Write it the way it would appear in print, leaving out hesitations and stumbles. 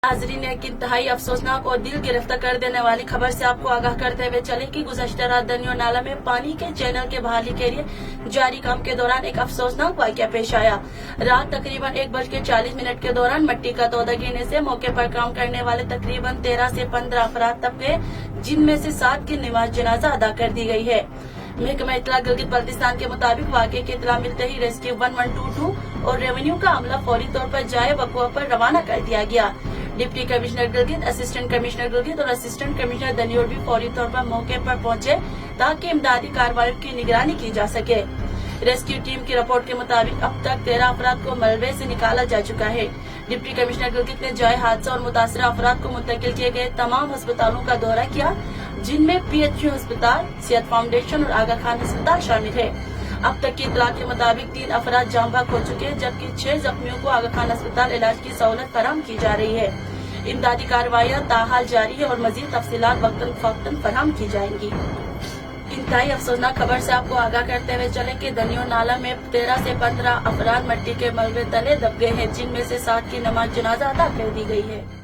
नाजरीन, एक इंतहाई अफसोसनाक और दिल गिरफ्तार कर देने वाली खबर से आपको आगाह करते हुए चले कि गुज़श्ता रात दनियों नाला में पानी के चैनल के बहाली के लिए जारी काम के दौरान एक अफसोसनाक वाक़या पेश आया। रात तकरीबन 1:40 के दौरान मिट्टी का तोदा गिरने से मौके पर काम करने वाले तकरीबन 13 से 15 अफराद दब गए, जिनमें से 7 की नमाज जनाजा अदा कर दी गई है। महकमा इत्तला गिलगित बल्तिस्तान के मुताबिक वाक़े की इत्तला मिलते ही रेस्क्यू 1122 और रेवेन्यू का अमला फौरी तौर पर जाए वक़ुआ पर रवाना कर दिया गया। Deputy commissioner Gilgit, assistant commissioner Gilgit और असिस्टेंट कमिश्नर दनियोर भी फौरी तौर पर मौके पर पहुंचे ताकि इमदादी कार्रवाई की निगरानी की जा सके। रेस्क्यू टीम की रिपोर्ट के मुताबिक अब तक 13 अफराद को मलबे से निकाला जा चुका है। डिप्टी कमिश्नर गिलगित ने जाए हादसा और मुतासरा अफराद को मुंतकिल किए गए तमाम अस्पतालों का दौरा किया, जिनमें PHU अस्पताल, सेहत फाउंडेशन और आगा खान अस्पताल शामिल है। अब तक की इत्तला के मुताबिक 3 अफराद जाम बहक हो चुके हैं, जबकि 6 जख्मियों को आगा खान अस्पताल इलाज की सहूलत फराहम की जा रही है। इमदादी कार्रवाइयाँ ताहाल जारी है और मजीद तफसीलात वक्तन फवक्तन फराहम की जाएंगी। इंतहाई अफसोसनाक खबर से आपको आगाह करते हुए चले कि दनियों नाला में 13 से 15 अफराद मिट्टी के मलबे तले दब गए हैं, जिनमें से 7 की नमाज जनाजा अदा कर दी गई है।